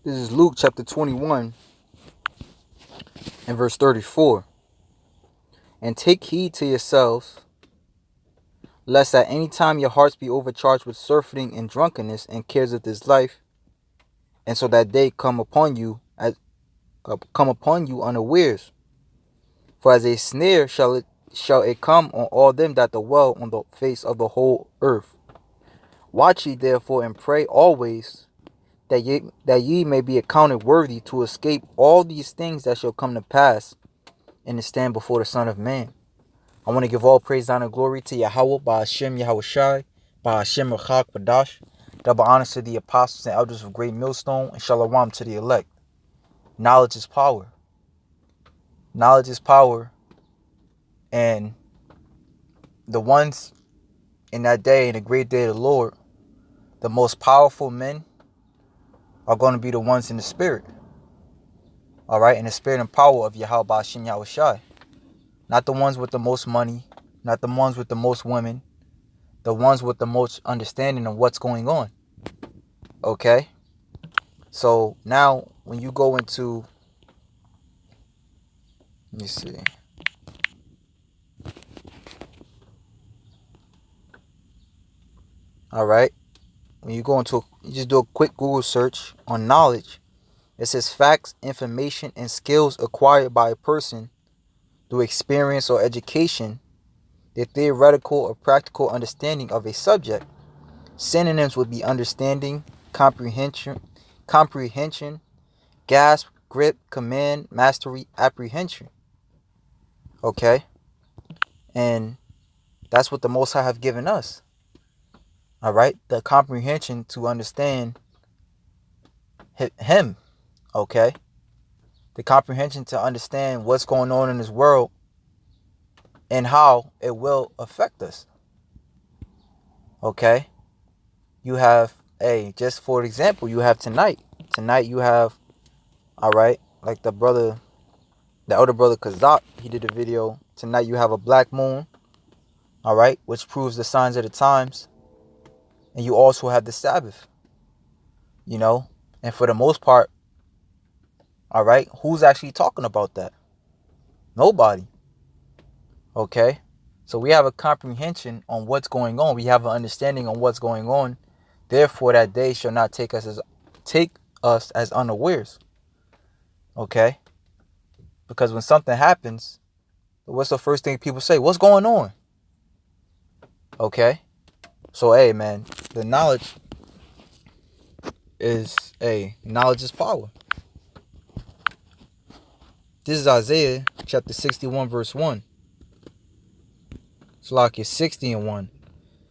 This is Luke chapter 21 and verse 34. And take heed to yourselves, lest at any time your hearts be overcharged with surfeiting and drunkenness and cares of this life, and so that day come upon you unawares. For as a snare shall it come on all them that dwell on the face of the whole earth. Watch ye therefore and pray always, that ye may be accounted worthy to escape all these things that shall come to pass, and to stand before the Son of Man. I want to give all praise, honor, and glory to Yahawah Bahasham Yahawashi, Bahasham Yahawashi. Double honors to the apostles and elders of Great Millstone, and shalom to the elect. Knowledge is power. Knowledge is power. And the ones in that day, in the great day of the Lord, the most powerful men are going to be the ones in the spirit. All right, in the spirit and power of Yahawah Bahasham Yahawashi. Not the ones with the most money, not the ones with the most women, the ones with the most understanding of what's going on. Okay? So now when you go into, let me see. All right. When you go into, you just do a quick Google search on knowledge. It says facts, information, and skills acquired by a person through experience or education, the theoretical or practical understanding of a subject. Synonyms would be understanding, comprehension, grasp, grip, command, mastery, apprehension. Okay? And that's what the Most High have given us. All right? The comprehension to understand Him. Okay? The comprehension to understand what's going on in this world and how it will affect us. Okay? You have, just for example, you have tonight. Tonight you have, all right, like the elder brother Kazak, he did a video. Tonight you have a black moon, all right, which proves the signs of the times. And you also have the Sabbath, you know. And for the most part, all right, who's actually talking about that? Nobody. Okay? So we have a comprehension on what's going on. We have an understanding on what's going on. Therefore, that day shall not take us as unawares. Okay? Because when something happens, what's the first thing people say? What's going on? Okay? So, hey, man, the knowledge is power. This is Isaiah chapter 61, verse 1. Slack 60 and 1.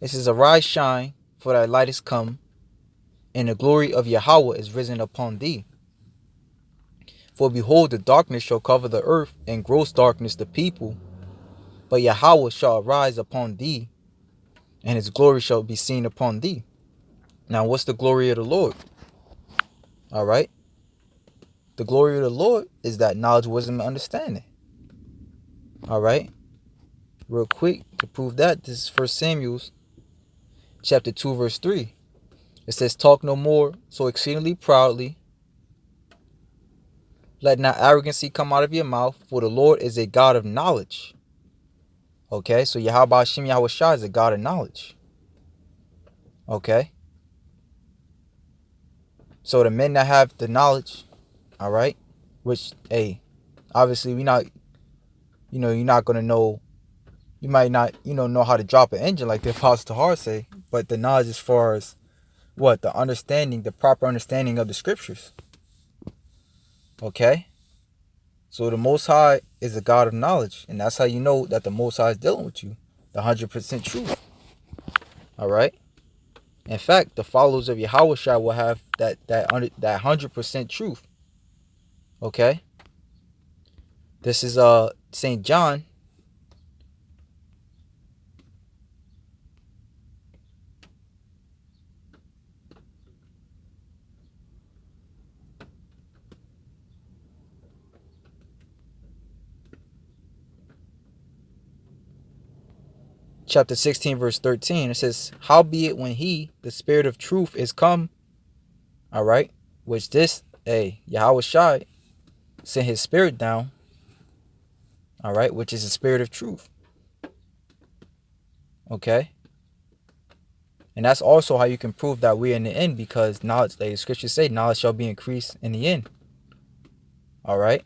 It says, arise, shine, for thy light is come, and the glory of Yahawah is risen upon thee. For behold, the darkness shall cover the earth, and gross darkness the people. But Yahawah shall arise upon thee, and his glory shall be seen upon thee. Now, what's the glory of the Lord? All right. The glory of the Lord is that knowledge, wisdom, and understanding. All right. Real quick, to prove that, this is 1 Samuel chapter 2, verse 3. It says, talk no more so exceedingly proudly. Let not arrogancy come out of your mouth, for the Lord is a God of knowledge. Okay, so Yahawah Bahasham Yahawashi is a God of knowledge. Okay. So the men that have the knowledge, all right, which, obviously you're not going to know, you might not, know how to drop an engine like the Apostle Tahar say, but the knowledge as far as what? The understanding, the proper understanding of the scriptures. Okay? So the Most High is a God of knowledge, and that's how you know that the Most High is dealing with you. The 100% truth. All right? In fact, the followers of Yahawah will have that 100% truth. Okay? This is St. John chapter 16, verse 13. It says, howbeit when he, the Spirit of truth, is come, all right, which this Yahawashi sent his spirit down, all right, which is the spirit of truth. Okay? And that's also how you can prove that we're in the end, because knowledge, like the scriptures say, knowledge shall be increased in the end. All right?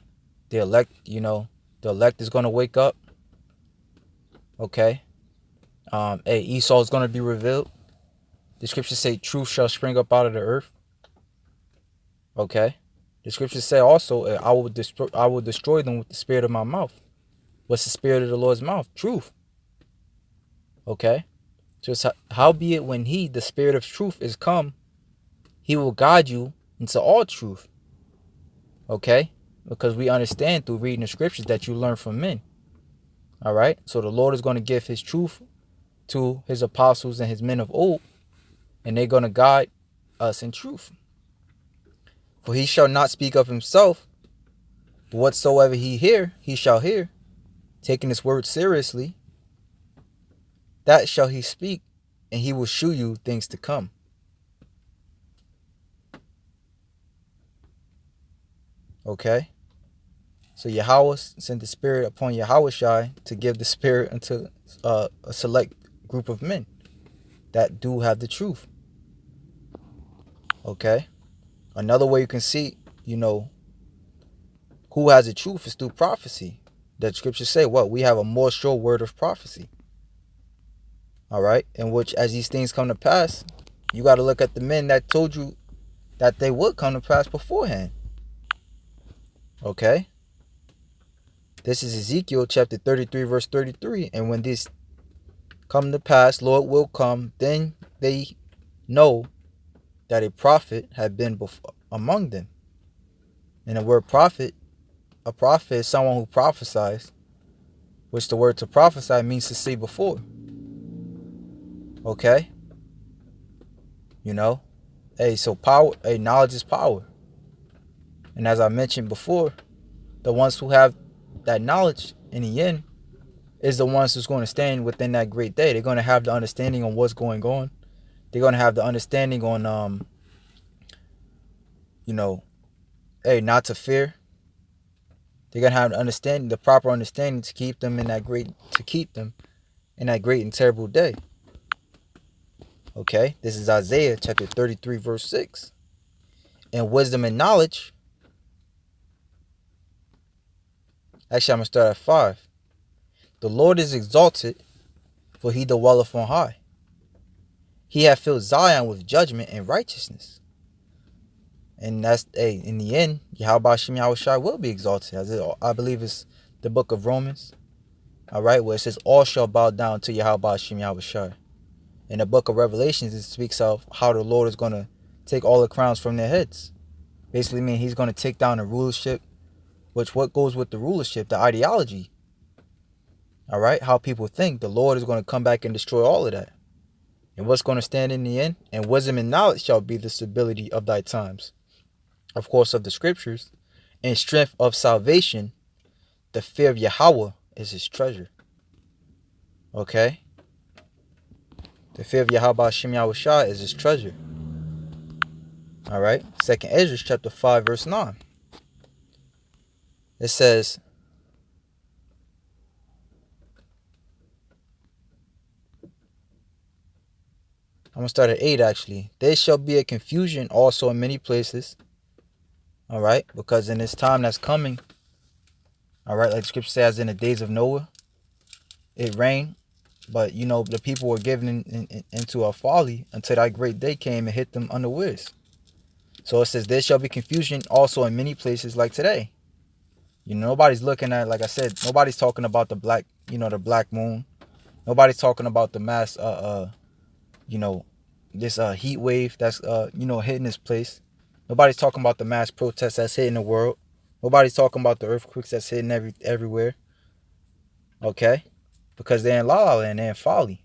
The elect, the elect is going to wake up. Okay? Esau is going to be revealed. The scriptures say truth shall spring up out of the earth. Okay? The scriptures say also, I will destroy them with the spirit of my mouth. What's the spirit of the Lord's mouth? Truth. Okay? Just howbeit when he, the spirit of truth, is come, he will guide you into all truth. Okay? Because we understand through reading the scriptures that you learn from men. All right? So the Lord is going to give his truth to his apostles and his men of old, and they're going to guide us in truth. For he shall not speak of himself, but whatsoever he hear, he shall hear, taking his word seriously, that shall he speak, and he will shew you things to come. Okay? So Yahweh sent the spirit upon Yahawashi to give the spirit unto a select group of men that do have the truth. Okay? Another way you can see, who has the truth is through prophecy. The scriptures say what? We have a more sure word of prophecy. All right? In which, as these things come to pass, you got to look at the men that told you that they would come to pass beforehand. Okay? This is Ezekiel chapter 33, verse 33. And when this come to pass, Lord will come, then they know that a prophet had been among them. And the word prophet, a prophet is someone who prophesies, which the word to prophesy means to see before. Okay? So power, knowledge is power. And as I mentioned before, the ones who have that knowledge in the end is the ones who's going to stand within that great day. They're going to have the understanding on what's going on. They're going to have the understanding on, not to fear. They're going to have the proper understanding to keep them in that great and terrible day. Okay, this is Isaiah chapter 33, verse 6. And wisdom and knowledge. Actually, I'm going to start at 5. The Lord is exalted, for he dwelleth on high. He hath filled Zion with judgment and righteousness. And that's, in the end, Yahawah Bahasham Yahawashi will be exalted. As I believe it's the book of Romans. All right, where it says, all shall bow down to Yahawah Bahasham Yahawashi. In the book of Revelations, it speaks of how the Lord is going to take all the crowns from their heads. Basically mean he's going to take down the rulership, which what goes with the rulership, the ideology. All right, how people think. The Lord is going to come back and destroy all of that. And what's going to stand in the end? And wisdom and knowledge shall be the stability of thy times. Of course, of the scriptures. And strength of salvation, the fear of Yahawah is his treasure. Okay? The fear of Yahawah Bahasham Yahawashi is his treasure. All right? 2nd Ezra chapter 5, verse 9. It says, I'm going to start at 8 actually. There shall be a confusion also in many places. All right? Because in this time that's coming, all right, like the scripture says, in the days of Noah, it rained, but the people were given into a folly until that great day came and hit them unawares. So it says, there shall be confusion also in many places like today. Nobody's looking at, like I said, nobody's talking about the black moon. Nobody's talking about the mass, this heat wave that's, hitting this place. Nobody's talking about the mass protests that's hitting the world. Nobody's talking about the earthquakes that's hitting everywhere. Okay? Because they're in la la land, they're in folly.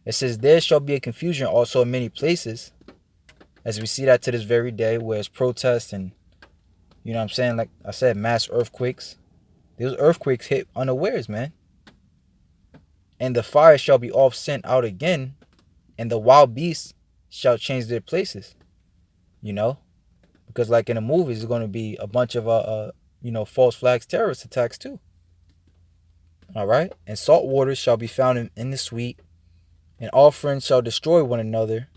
It says, there shall be a confusion also in many places, as we see that to this very day, where it's protests and, like I said, mass earthquakes. Those earthquakes hit unawares, man. And the fire shall be off sent out again, and the wild beasts shall change their places. Because like in the movies, there's going to be a bunch of false flags terrorist attacks too. All right. And salt waters shall be found in the sweet, and all friends shall destroy one another.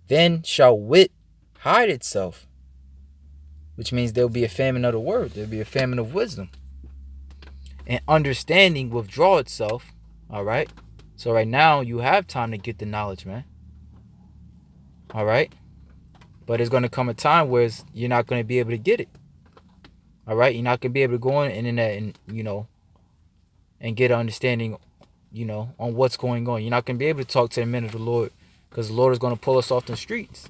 Then shall wit hide itself, which means there'll be a famine of the word. There'll be a famine of wisdom. And understanding withdraw itself. All right. So right now you have time to get the knowledge, man. All right. But there's going to come a time where you're not going to be able to get it. All right. You're not going to be able to go on the internet and get an understanding, on what's going on. You're not going to be able to talk to the men of the Lord, because the Lord is going to pull us off the streets.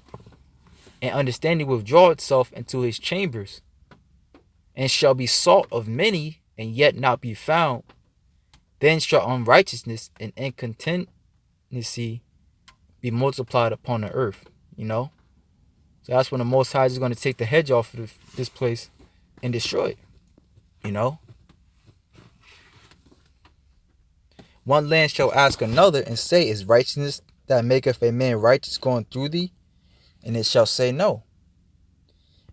And understanding withdraw itself into his chambers, and shall be sought of many, and yet not be found. Then shall unrighteousness and incontinency be multiplied upon the earth. So that's when the Most High is going to take the hedge off of this place and destroy it. One land shall ask another and say, is righteousness that maketh a man righteous going through thee? And it shall say, no.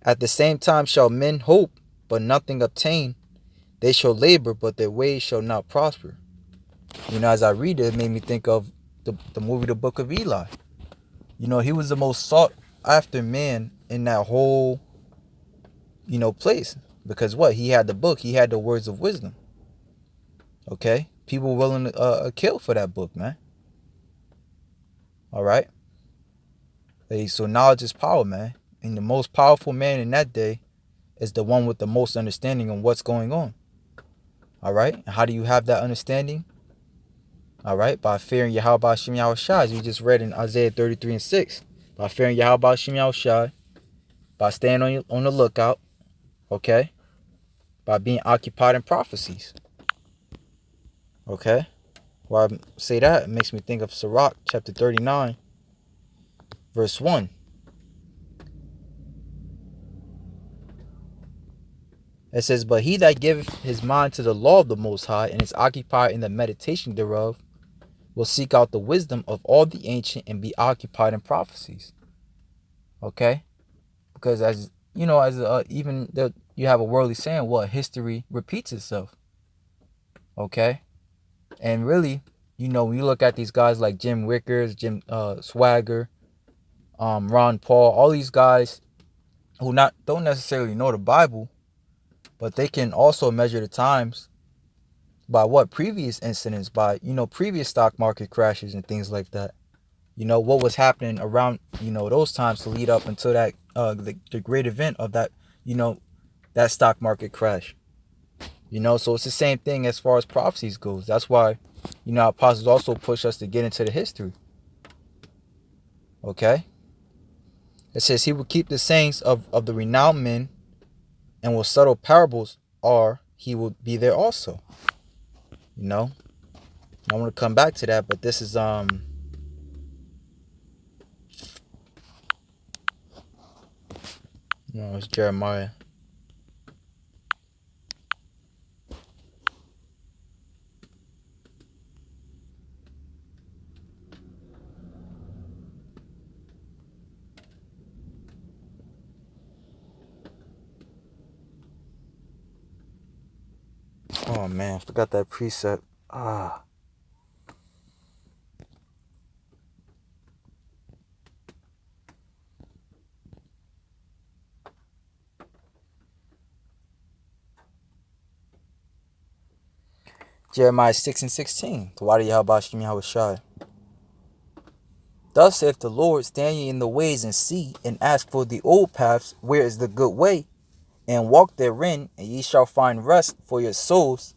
At the same time shall men hope, but nothing obtain. They shall labor, but their ways shall not prosper. As I read it, it made me think of the movie The Book of Eli. He was the most sought after man in that whole, place. Because what? He had the book. He had the words of wisdom. Okay? People were willing to kill for that book, man. All right? Hey, so knowledge is power, man. And the most powerful man in that day is the one with the most understanding on what's going on. All right? And how do you have that understanding? All right? By fearing Yahawah Bahasham Yahawashi, as we just read in Isaiah 33:6. By fearing Yahawah Bahasham Yahawashi, by staying on the lookout, okay? By being occupied in prophecies. Okay? Why I say that, it makes me think of Sirach chapter 39, verse 1. It says, but he that giveth his mind to the law of the Most High, and is occupied in the meditation thereof, will seek out the wisdom of all the ancient, and be occupied in prophecies. Okay? Because you have a worldly saying, what? History repeats itself. Okay? And really, when you look at these guys like Jim Wickers, Jim Swagger, Ron Paul, all these guys who don't necessarily know the Bible, but they can also measure the times by what? Previous incidents, by, previous stock market crashes and things like that. What was happening around, those times to lead up until that, the great event of that, that stock market crash. So it's the same thing as far as prophecies goes. That's why, apostles also push us to get into the history. Okay? It says he will keep the sayings of the renowned men, and will settle parables, or he will be there also. I want to come back to that, but this is it's Jeremiah. Oh man, I forgot that precept. Jeremiah 6:16. The water Yahawah Bahasham Yahawashi. Thus saith the Lord, stand ye in the ways and see, and ask for the old paths, where is the good way, and walk therein, and ye shall find rest for your souls.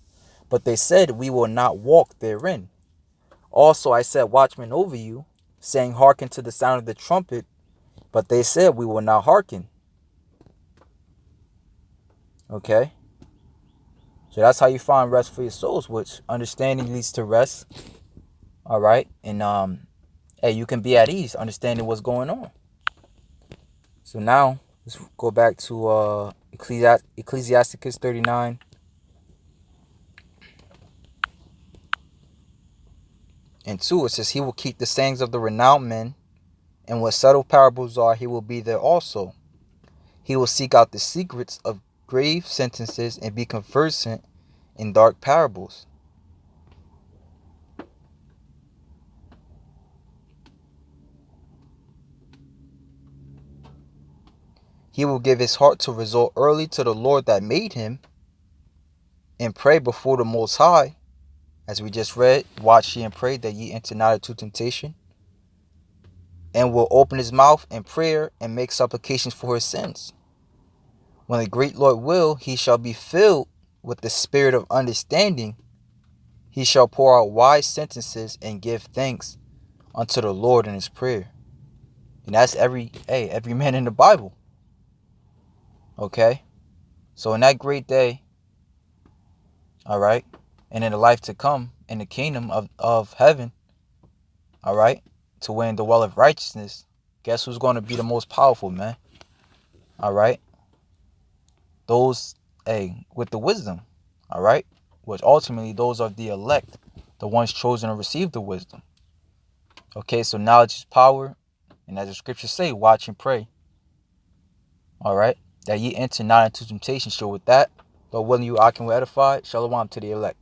But they said, we will not walk therein. Also I set watchmen over you, saying, hearken to the sound of the trumpet. But they said, we will not hearken. Okay? So that's how you find rest for your souls, which understanding leads to rest. All right? And you can be at ease, understanding what's going on. So now, let's go back to Ecclesiasticus 39. And 2, it says, he will keep the sayings of the renowned men, and what subtle parables are, he will be there also. He will seek out the secrets of grave sentences and be conversant in dark parables. He will give his heart to resort early to the Lord that made him and pray before the Most High. As we just read, watch ye and pray that ye enter not into temptation. And will open his mouth in prayer and make supplications for his sins. When the great Lord will, he shall be filled with the spirit of understanding. He shall pour out wise sentences and give thanks unto the Lord in his prayer. And that's every man in the Bible. Okay? So in that great day, all right, and in the life to come, in the kingdom of heaven, all right, to win the well of righteousness, guess who's going to be the most powerful, man? All right? Those, with the wisdom, all right? Which ultimately those are the elect, the ones chosen to receive the wisdom. Okay, so knowledge is power. And as the scriptures say, watch and pray. All right? That ye enter not into temptation. So with that, Lord willing, you I can edify. Shalom to the elect.